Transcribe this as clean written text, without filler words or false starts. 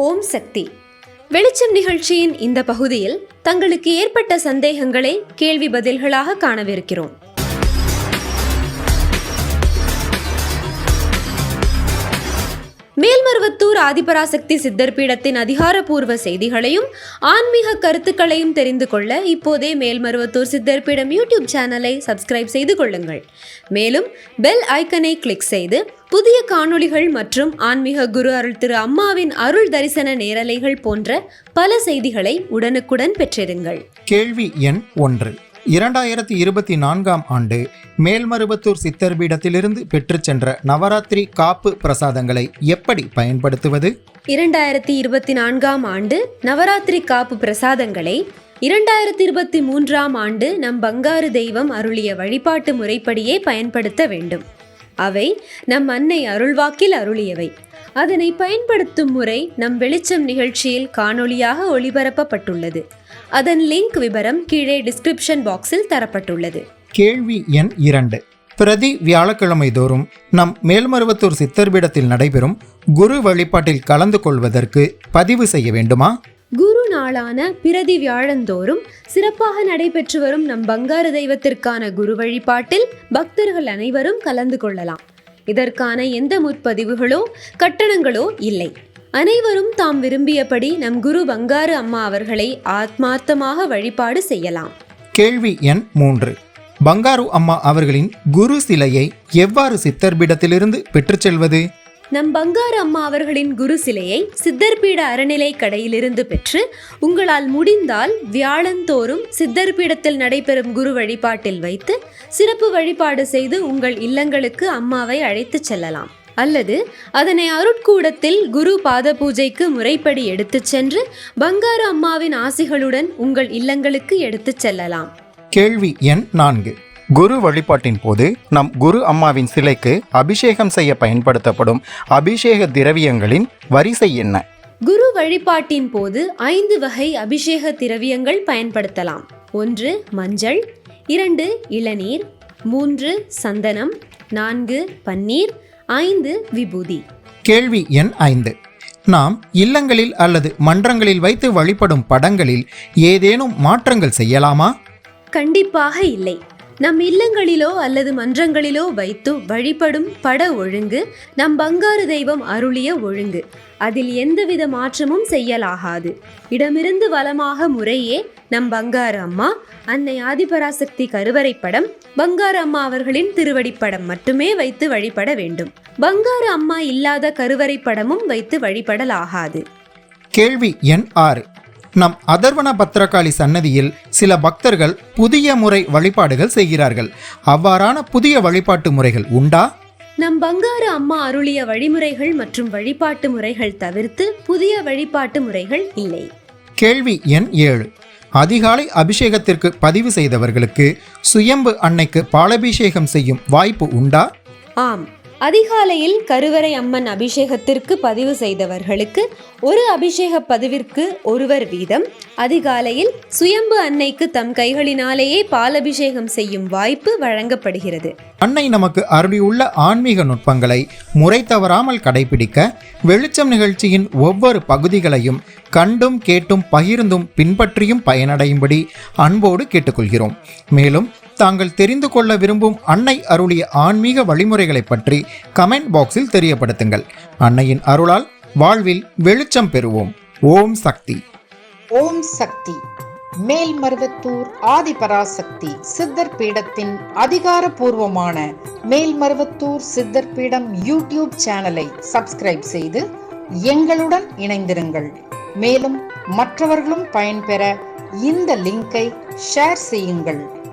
ஓம் சக்தி. வெளிச்சம் நிகழ்ச்சியின் இந்த பகுதியில் தங்களுக்கு ஏற்பட்ட சந்தேகங்களை கேள்வி பதில்களாக காணவிருக்கிறோம். மேல்மருவத்தூர் ஆதிபராசக்தி சித்தர் பீடத்தின் அதிகாரப்பூர்வ செய்திகளையும் ஆன்மீக கருத்துக்களையும் தெரிந்து கொள்ள இப்போதே மேல்மருவத்தூர் சித்தர் பீடம் யூடியூப் சேனலை சப்ஸ்கிரைப் செய்து கொள்ளுங்கள். மேலும் பெல் ஐக்கனை கிளிக் செய்து புதிய காணொளிகள் மற்றும் ஆன்மீக குரு அருள் திரு அம்மாவின் அருள் தரிசன நேரலைகள் போன்ற பல செய்திகளை உடனுக்குடன் பெற்றிருங்கள். கேள்வி எண் 1. 2024 ஆண்டு மேல்மருவத்தூர் சித்தர் பீடத்திலிருந்து பெற்று சென்ற நவராத்திரி காப்பு பிரசாதங்களை எப்படி பயன்படுத்துவது? 2024 ஆண்டு நவராத்திரி காப்பு பிரசாதங்களை 2023 ஆண்டு நம் பங்காரு தெய்வம் அருளிய வழிபாட்டு முறைப்படியே பயன்படுத்த வேண்டும். அவை நம் அன்னை அருள்வாக்கில் அருளியவை. அதனை பயன்படுத்தும் முறை நம் வெளிச்சம் நிகழ்ச்சியில் காணொளியாக ஒளிபரப்பப்பட்டுள்ளது. அதன் லிங்க் விவரம் கீழே டிஸ்கிரிப்ஷன் பாக்ஸில் தரப்பட்டுள்ளது. கேள்வி எண் 2. பிரதி வியாழக்கிழமை தோறும் நம் மேல்மருவத்தூர் சித்தர் பீடத்தில் நடைபெறும் குரு வழிபாட்டில் கலந்து கொள்வதற்கு பதிவு செய்ய வேண்டுமா? குரு நாளான பிரதி வியாழந்தோறும் சிறப்பாக நடைபெற்று வரும் நம் பங்காரு தெய்வத்திற்கான குரு வழிபாட்டில் பக்தர்கள் அனைவரும் கலந்து கொள்ளலாம். இதற்கான எந்த முற்பதிவுகளோ கட்டணங்களோ இல்லை. அனைவரும் தாம் விரும்பியபடி நம் குரு பங்காரு அம்மா அவர்களை ஆத்மார்த்தமாக வழிபாடு செய்யலாம். கேள்வி எண் 3. பங்காரு அம்மா அவர்களின் குரு சிலையை எவ்வாறு சித்தர் பீடத்திலிருந்து பெற்றுச் செல்வது? நம் பங்காரு அம்மா அவர்களின் குரு சிலையை சித்தர்பீட அறநிலை கடையிலிருந்து பெற்று உங்களால் முடிந்தால் வியாழந்தோறும் சித்தர்பீடத்தில் நடைபெறும் குரு வழிபாட்டில் வைத்து சிறப்பு வழிபாடு செய்து உங்கள் இல்லங்களுக்கு அம்மாவை அழைத்து செல்லலாம். அல்லது அதனை அருட்கூடத்தில் குரு பாத பூஜைக்கு முறைப்படி எடுத்துச் சென்று பங்காரு அம்மாவின் ஆசிகளுடன் உங்கள் இல்லங்களுக்கு எடுத்துச் செல்லலாம். கேள்வி எண் 4. குரு வழிபாட்டின் போது நம் குரு அம்மாவின் சிலைக்கு அபிஷேகம் செய்ய பயன்படுத்தப்படும் அபிஷேக திரவியங்களின் வரிசை என்ன? குரு வழிபாட்டின் போது 5 வகை அபிஷேக திரவியங்கள் பயன்படுத்தலாம். 1 மஞ்சள், 2 இளநீர், 3 சந்தனம், 4 பன்னீர், 5 விபூதி. கேள்வி எண் 5. நாம் இல்லங்களில் அல்லது மன்றங்களில் வைத்து வழிபடும் படங்களில் ஏதேனும் மாற்றங்கள் செய்யலாமா? கண்டிப்பாக இல்லை. நம் இல்லங்களிலோ அல்லது மன்றங்களிலோ வைத்து வழிபடும் பட ஒழுங்கு நம் பங்காரு தெய்வம் அருளிய ஒழுங்கு. அதில் எந்தவித மாற்றமும் செய்யலாகாது. இடமிருந்து வலமாக முறையே நம் பங்காரு அம்மா, அன்னை ஆதிபராசக்தி கருவறை படம், பங்காரு அம்மா அவர்களின் திருவடிப்படம் மட்டுமே வைத்து வழிபட வேண்டும். பங்காரு அம்மா இல்லாத கருவறை படமும் வைத்து வழிபடலாகாது. கேள்வி எண் 6. நம் அதர்வன பத்திரகாளி சன்னதியில் சில பக்தர்கள் புதிய முறை வழிபாடுகள் செய்கிறார்கள். அவ்வாறான புதிய வழிபாட்டு முறைகள் உண்டா? நம் பங்காரு அம்மா அருளிய வழிமுறைகள் மற்றும் வழிபாட்டு முறைகள் தவிர்த்து புதிய வழிபாட்டு முறைகள் இல்லை. கேள்வி எண் 7. அதிகாலை அபிஷேகத்திற்கு பதிவு செய்தவர்களுக்கு சுயம்பு அன்னைக்கு பாலபிஷேகம் செய்யும் வாய்ப்பு உண்டா? ஆம். அதிகாலையில் கருவறை அம்மன் அபிஷேகத்திற்கு பதிவு செய்தவர்களுக்கு ஒரு அபிஷேக பதிவிற்கு ஒருவர் வீதம் அதிகாலையில் சுயம்பு அன்னைக்கு தம் கைகளினாலேயே பாலபிஷேகம் செய்யும் வாய்ப்பு வழங்கப்படுகிறது. அன்னை நமக்கு அருளியுள்ள ஆன்மீக நுட்பங்களை முறை தவறாமல் கடைபிடிக்க வெளிச்சம் நிகழ்ச்சியின் ஒவ்வொரு பகுதிகளையும் கண்டும் கேட்டும் பகிர்ந்தும் பின்பற்றியும் பயனடையும்படி அன்போடு கேட்டுக்கொள்கிறோம். மேலும் தாங்கள் தெரிந்து கொள்ள விரும்பும் அன்னை அருளிய ஆன்மீக வழிமுறைகளை பற்றி கமெண்ட் பாக்ஸில் தெரியப்படுத்துங்கள். அன்னையின் அருளால் வாழ்வில் வெளிச்சம் பெறுவோம். ஓம் சக்தி. ஓம் சக்தி. மேல்மருவத்தூர் ஆதிபராசக்தி சித்தர் பீடத்தின் அதிகாரப்பூர்வமான மேல்மருவத்தூர் சித்தர் பீடம் யூடியூப் சேனலை சப்ஸ்கிரைப் செய்து எங்களுடன் இணைந்திருங்கள். மேலும் மற்றவர்களும் பயன்பெற இந்த லிங்கை ஷேர் செய்யுங்கள்.